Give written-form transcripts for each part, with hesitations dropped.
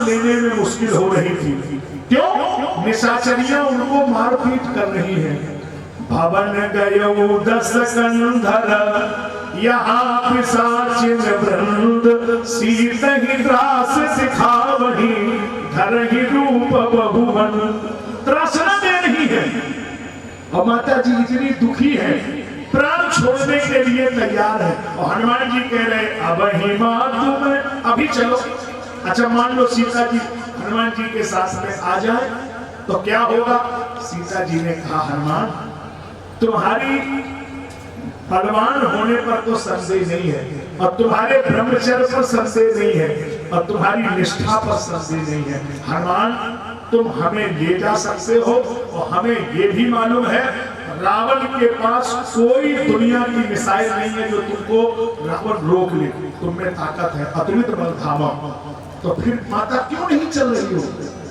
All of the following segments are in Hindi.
लेने में मुश्किल हो रही थी। क्यों? निशाचरियां उनको मारपीट कर रही हैं। भवन गयो 10 कंधर यहाँ पिशाचिन वृंद सीत ही त्रास सिखावही धर ही रूप बहुवन। त्रासना दे रही है और माता जी इतनी दुखी है, प्राण छोड़ने के लिए तैयार है। और हनुमान जी कह रहे अब ही मां तुम अभी चलो। अच्छा मान लो सीता जी हनुमान जी के साथ में आ जाए तो क्या होगा? सीता जी ने कहा हनुमान तुम्हारी बलवान होने पर तो संदेह नहीं है और तुम्हारे ब्रह्मचर्य पर संदेह नहीं है और तुम्हारी निष्ठा पर संदेह नहीं है। हनुमान तुम हमें ले जा सकते हो और हमें ये भी मालूम है रावण के पास कोई दुनिया की मिसाइल नहीं है जो तुमको रावण रोक ले। तुम में ताकत है, अतुलित बल धामा। तो फिर माता क्यों नहीं चल रही हो?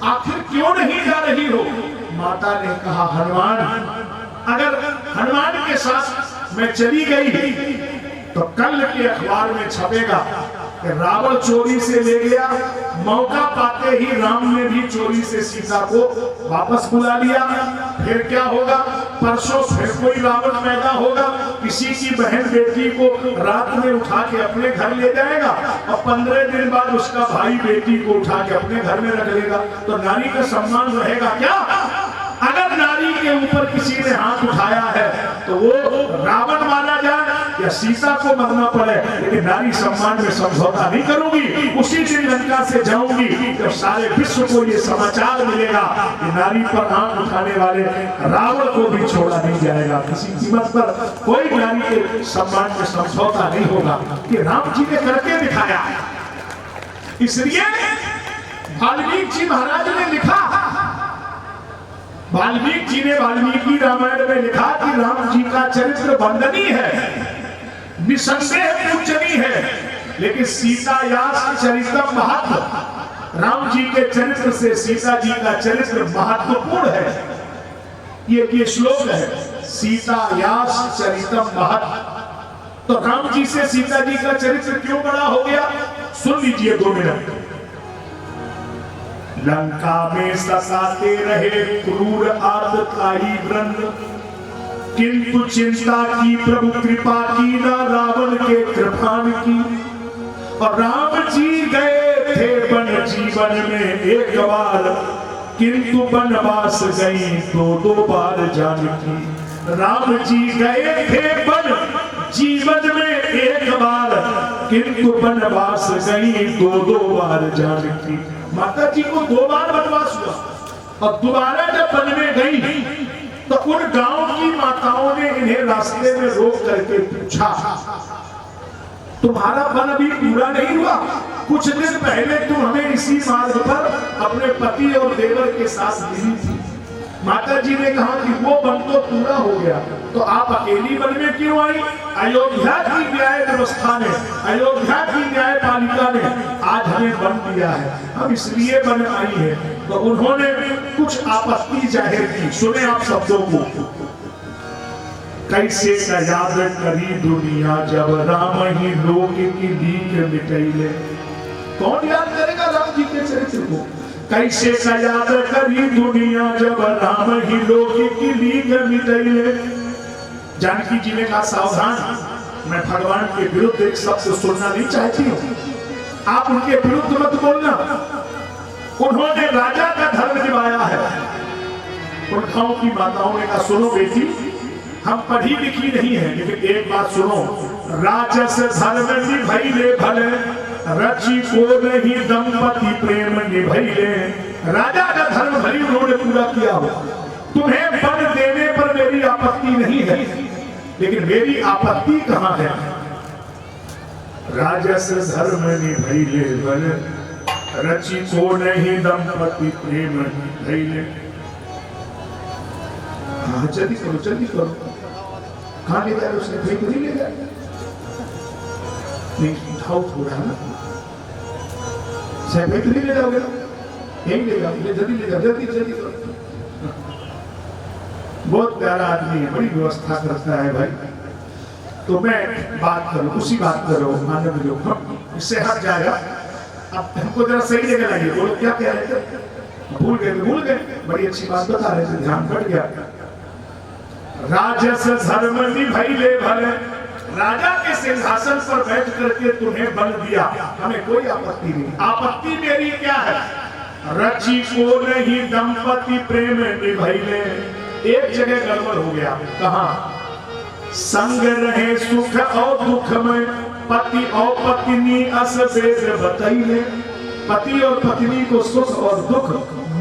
आखिर क्यों नहीं जा रही हो? माता ने कहा हनुमान अगर हनुमान के साथ मैं चली गई तो कल के अखबार में छपेगा कि रावण चोरी से ले गया। मौका पाते ही राम ने भी चोरी से सीता को वापस बुला लिया। फिर क्या होगा? परसों फिर कोई रावण पैदा होगा, किसी की बहन बेटी को रात में उठा के अपने घर ले जाएगा और 15 दिन बाद उसका भाई बेटी को उठा के अपने घर में रख लेगा। तो नारी का सम्मान रहेगा क्या? अगर नारी के ऊपर किसी ने हाथ उठाया है तो वो रावण माना जाए या सीता को मरना पड़े, लेकिन नारी सम्मान में समझौता नहीं करूंगी। उसी दिन लंका से जाऊंगी जब सारे विश्व को ये समाचार मिलेगा कि नारी पर हाथ उठाने वाले रावण को भी छोड़ा नहीं जाएगा। किसी कीमत पर कोई नारी के सम्मान में समझौता नहीं होगा। कि राम जी ने करके दिखाया। इसलिए वाल्मीकि जी महाराज ने लिखा, वाल्मीकि जी ने वाल्मीकि रामायण में लिखा कि राम जी का चरित्र वंदनीय है, निसंदेह पूजनीय है, लेकिन सीता यास चरित्र महत्व। राम जी के चरित्र से सीता जी का चरित्र महत्वपूर्ण है। ये श्लोक है सीता यास चरित्र महत्व। तो राम जी से सीता जी का चरित्र क्यों बड़ा हो गया? सुन लीजिए 2 मिनट। लंका में सताते रहे क्रूर आतताई वृंद, किंतु चिंता की प्रभु कृपा की ना रावण के कृपान की। और राम जी गए थे वन जीवन में एक बार, किंतु वनवास गई 2-2 बार जानकी। राम जी गए थे वन जीवन में एक बार, किंतु वनवास गई 2-2 बार जानकी। माता जी को 2 बार वनवास हुआ और दोबारा जब वन में गई तो उन गांव की माताओं ने इन्हें रास्ते में रोक करके पूछा तुम्हारा वन अभी पूरा नहीं हुआ? कुछ दिन पहले तुम हमें इसी मार्ग पर अपने पति और देवर के साथ मिली थी। माता जी ने कहा कि वो वन तो पूरा हो गया, तो आप अकेली वन में क्यों आई? अयोध्या की न्याय व्यवस्था ने, अयोध्या की न्यायपालिका ने आज हमें वन दिया है, हम इसलिए वन आई है। तो उन्होंने कुछ आपत्ति जाहिर की। सुने आप शब्दों को। कैसे का याद करी दुनिया जब राम ही लोक की लीक मिटैले। कौन याद करेगा राम जी के चरित्र को? कैसे का याद करी दुनिया जब राम ही लोक की लीक मिटैले। जानकी जी ने कहा सावधान, मैं भगवान के विरुद्ध एक शब्द सुनना नहीं चाहती हूँ, आप उनके विरुद्ध मत बोलना। उन्होंने राजा का धर्म निभाया है। उन गांव की माताओं ने कहा सुनो बेटी, हम पढ़ी लिखी नहीं है, लेकिन एक बात सुनो, राजस धर्म निभैले भले, रची को नहीं दंपति प्रेम निभैले। राजा का धर्म भली उन्होंने पूरा किया हो। तुम्हें वन देने पर मेरी आपत्ति नहीं है, लेकिन मेरी आपत्ति कहाँ है? राजस धर्म निभैले भले, रची को नहीं दंपति प्रेम निभैले। हाँ जल्दी करो, जल्दी करो। कहाँ ले जाए? उसने फेंक नहीं ले जाए। नहीं उठाओ थोड़ा ना, फेंक नहीं ले जाओगे ना, यहीं ले जाओ, जल्दी ले जाओ, जल्दी जल्दी करो। बहुत प्यारा आदमी है, बड़ी व्यवस्था करता है भाई। तो मैं बात करूं, उसी बात करो, आनंद लो, इससे हट जाएगा। अब हमको जरा सही जगह लगी, बोलो क्या कह रहे थे, भूल गए, बड़ी अच्छी बात बता रहे थे, ध्यान कट गया। राजस धर्म निभैले भले, राजा के सिंहासन पर बैठ करके तुम्हें बल दिया, हमें कोई आपत्ति नहीं। आपत्ति मेरी क्या है, रची को नहीं दंपति प्रेम निभैले। एक जगह गड़बड़ हो गया, कहां, संग रहे सुख और दुख में पति और पत्नी अस वेद बतैले। पति और पत्नी को सुख और दुख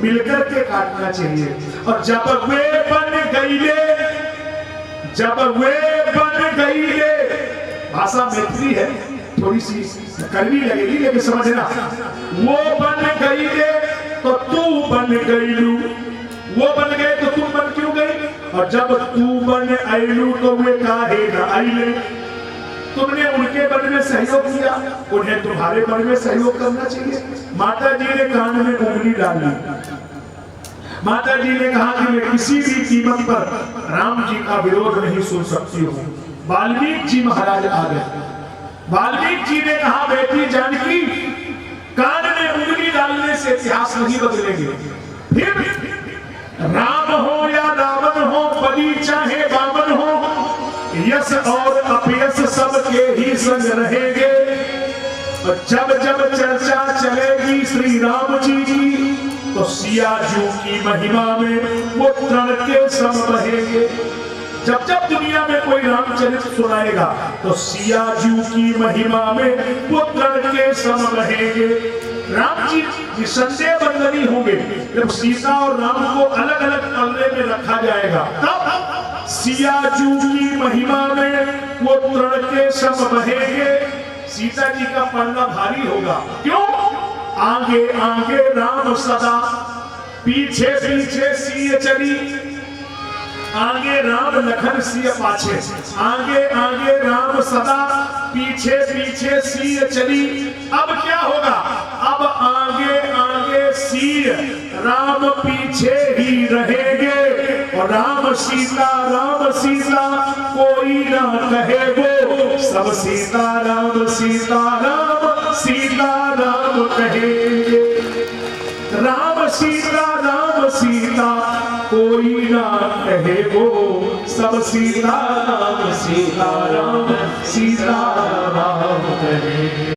मिलकर के काटना चाहिए। और जब वे बन गईले, भाषा मैथिली है, थोड़ी सी कड़वी लगेगी लेकिन समझना, वो बन गईले तो तू बन गईलू, वो बन गए तो तुम बन क्यों गई, और जब तू बन आईलू तो वे काहे न आईले। तुमने उनके बन में सहयोग किया, उन्हें तुम्हारे बन में सहयोग करना चाहिए। माता जी ने कान में उंगली डाली, माता जी ने कहा कि मैं किसी भी कीमत पर राम जी का विरोध नहीं सुन सकती हूँ। वाल्मीकि जी महाराज आ गए, वाल्मीकि जी ने कहा बेटी जानकी, कान में उंगली डालने से इतिहास नहीं बदलेंगे। फिर राम हो या रावण हो, बलि चाहे बावन हो, यश और अपयश सबके ही संग रहेंगे। और जब जब चर्चा चलेगी श्री राम जी की, तो सिया जू की महिमा में वो तृण के सम बहेंगे। जब जब दुनिया में कोई रामचरित्र सुनाएगा तो सिया जू की महिमा में वो तृण के सम बहेंगे। राम जी निसंदेह बंदनी होंगे। जब सीता और राम को अलग अलग पल्ले में रखा जाएगा, तब सिया जू की महिमा में वो तृण के सम बहेंगे। सीता जी का पल्ला भारी होगा, क्यों? आगे आगे राम सदा, पीछे पीछे सिय चली। आगे राम लखन सिय पाछे, आगे आगे राम सदा, पीछे पीछे सिय चली। अब क्या होगा? अब आगे आगे सिय, राम पीछे ही रहेंगे। और राम सीता कोई ना कहेगो, सब सीता राम कहेंगे। राम सीता कोई ना कहेगो, सब सीता राम कहेंगे।